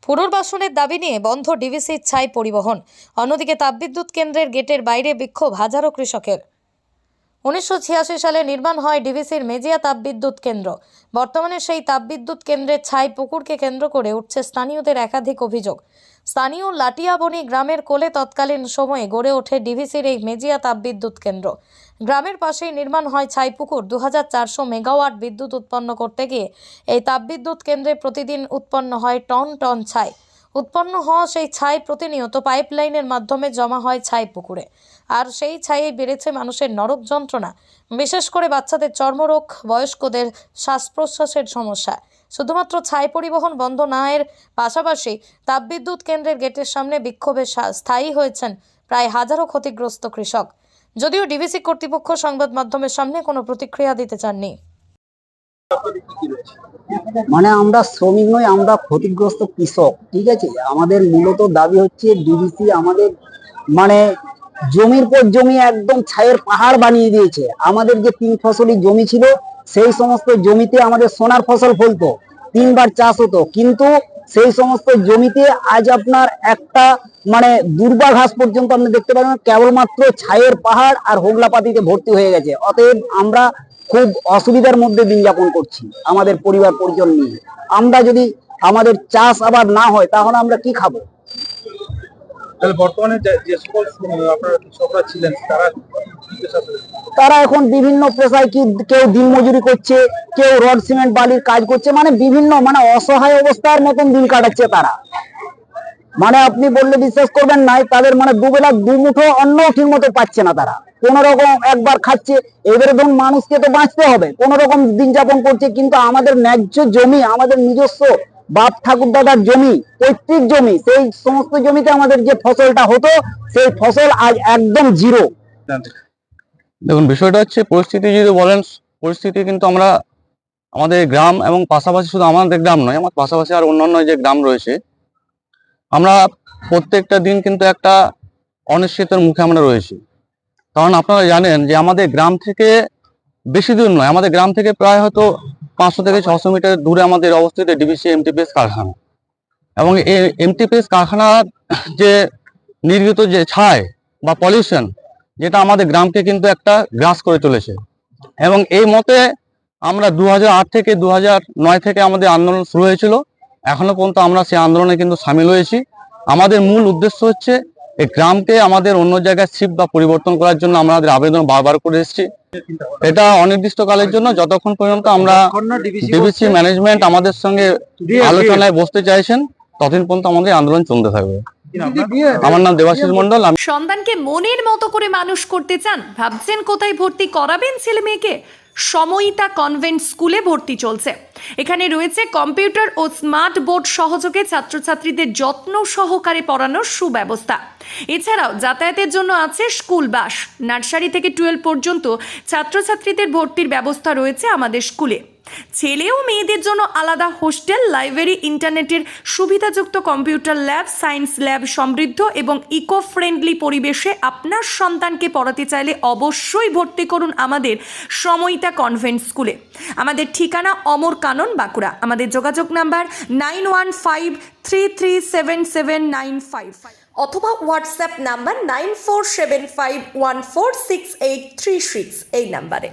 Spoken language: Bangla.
পুনর্বাসনের দাবি নিয়ে বন্ধ ডিভিসির ছাই পরিবহন। অন্যদিকে তাপবিদ্যুৎ কেন্দ্রের গেটের বাইরে বিক্ষোভ হাজারো কৃষকের। 1986 সালে নির্মাণ হয় ডিভিসির মেজিয়া তাপবিদ্যুৎ কেন্দ্র। বর্তমানে সেই তাপবিদ্যুৎ কেন্দ্রের ছাই পুকুরকে কেন্দ্র করে উঠছে স্থানীয়দের একাধিক অভিযোগ। স্থানীয় লাটিয়াবনি গ্রামের কোলে তৎকালীন সময়ে গড়ে ওঠে ডিভিসির এই মেজিয়া তাপবিদ্যুৎ কেন্দ্র। গ্রামের পাশেই নির্মাণ হয় ছাই পুকুর। 2400 মেগাওয়াট বিদ্যুৎ উৎপন্ন করতে গিয়ে এই তাপবিদ্যুৎ কেন্দ্রে প্রতিদিন উৎপন্ন হয় টন টন ছাই। উৎপন্ন হওয়া সেই ছাই প্রতিনিয়ত পাইপলাইনের মাধ্যমে জমা হয় ছাই পুকুরে। আর সেই ছাইয়ে বেড়েছে মানুষের নরক যন্ত্রণা, বিশেষ করে বাচ্চাদের চর্মরোগ, বয়স্কদের শ্বাস প্রশ্বাসের সমস্যা। শুধুমাত্র ছাই পরিবহন বন্ধ না এর পাশাপাশি তাপবিদ্যুৎ কেন্দ্রের গেটের সামনে বিক্ষোভে স্থায়ী হয়েছেন প্রায় হাজারো ক্ষতিগ্রস্ত কৃষক। যদিও ডিভিসি কর্তৃপক্ষ সংবাদ মাধ্যমের সামনে কোনো প্রতিক্রিয়া দিতে চাননি। মানে আমরা শ্রমিক নই, আমরা ক্ষতিগ্রস্ত কৃষক। ঠিক আছে, আমাদের মূলত দাবি হচ্ছে ডিভিসি আমাদের মানে জমির পর জমি একদম ছাইয়ের পাহাড় বানিয়ে দিয়েছে। আমাদের যে 3 ফসলি জমি ছিল সেই সমস্ত জমিতে আমাদের সোনার ফসল ফলতো, 3 বার চাষ হতো, কিন্তু সেই সমস্ত জমিতে আজ আপনার একটা মানে দুর্বা ঘাস পর্যন্ত আপনি দেখতে পাবেন, কেবলমাত্র ছাইয়ের পাহাড় আর হোগলাপাতিতে ভর্তি হয়ে গেছে। অতএব আমরা খুব অসুবিধার মধ্যে দিন যাপন করছি আমাদের পরিবার পরিজন নিয়ে। আমরা যদি আমাদের চাষ আবার না হয় তাহলে আমরা কি খাবো? বর্তমানে যে সকল আপনারা কৃষকরা ছিলেন তারা এখন বিভিন্ন পেশায়, কেউ দিনমজুরি করছে, কেউ রড সিমেন্ট বালির কাজ করছে, মানে বিভিন্ন মানে অসহায় অবস্থার মতন দিন কাটাচ্ছে তারা। মানে আপনি বললে বিশ্বাস করবেন না, তাদের মানে দুবেলা দুমুঠো অন্ন ঠিক মতো পাচ্ছে না তারা। কোন রকম একবার খাচ্ছে, এবারে ধরুন মানুষকে তো বাঁচতে হবে, কোন রকম দিন যাপন করছে। কিন্তু আমাদের ন্যায্য জমি, আমাদের নিজস্ব বাপ ঠাকুর দাদার জমি, পৈতৃক জমি, সেই সমস্ত জমিতে আমাদের যে ফসলটা হতো সেই ফসল আজ একদম জিরো। দেখুন, বিষয়টা হচ্ছে পরিস্থিতি যদি বলেন, পরিস্থিতি কিন্তু আমরা আমাদের গ্রাম এবং পাশাপাশি, শুধু আমাদের গ্রাম নয়, আমার পাশাপাশি আর অন্যান্য যে গ্রাম রয়েছে, আমরা প্রত্যেকটা দিন কিন্তু একটা অনিশ্চয়তার মুখে আমরা রয়েছি। কারণ আপনারা জানেন যে আমাদের গ্রাম থেকে বেশি দূর নয়, আমাদের গ্রাম থেকে প্রায় হয়তো 500 থেকে 600 মিটার দূরে আমাদের অবস্থিত ডিভিসি এমটিপিএস কারখানা। এবং এই এমটিপিএস কারখানার যে নির্গত যে ছাই বা পলিউশন, যেটা আমাদের গ্রামকে কিন্তু একটা গ্রাস করে চলেছে। এবং এই মতে আমরা 2008 থেকে 2009 থেকে আমাদের আন্দোলন শুরু হয়েছিল। এখনো পর্যন্ত আমরা সেই আন্দোলনে কিন্তু সামিল হয়েছি। আমাদের মূল উদ্দেশ্য হচ্ছে এই গ্রামকে আমাদের অন্য জায়গায় শিফট বা পরিবর্তন করার জন্য আমাদের আবেদন বারবার করে এসেছি। এটা অনির্দিষ্টকালের জন্য, যতক্ষণ পর্যন্ত আমরা ডিভিসি ম্যানেজমেন্ট আমাদের সঙ্গে আলোচনায় বসতে চাইছেন ততদিন পর্যন্ত আমাদের আন্দোলন চলতে থাকবে। আমার নাম দেবাশিস মন্ডল। সন্তানকে মনের মতো করে মানুষ করতে চান? ভাবছেন কোথায় ভর্তি করাবেন ছেলে মেয়েকে? সময়িতা কনভেন্ট স্কুলে ভর্তি চলছে। এখানে রয়েছে কম্পিউটার ও স্মার্ট বোর্ড সহযোগে ছাত্রছাত্রীদের যত্ন সহকারে পড়ানোর সুব্যবস্থা। এছাড়াও যাতায়াতের জন্য আছে স্কুল বাস। নার্সারি থেকে 12 পর্যন্ত ছাত্রছাত্রীদের ভর্তির ব্যবস্থা রয়েছে আমাদের স্কুলে। ছেলে ও মেয়েদের জন্য আলাদা হোস্টেল, লাইব্রেরি, ইন্টারনেটের সুবিধাযুক্ত কম্পিউটার ল্যাব, সায়েন্স ল্যাব সমৃদ্ধ এবং ইকো ফ্রেন্ডলি পরিবেশে আপনার সন্তানকে পড়াতে চাইলে অবশ্যই ভর্তি করুন আমাদের সময়িতা কনভেন্ট স্কুলে। আমাদের ঠিকানা অমর কানন, বাঁকুড়া। আমাদের যোগাযোগ নাম্বার 9153377955 অথবা হোয়াটসঅ্যাপ নাম্বার 9475146836 এই নাম্বারে।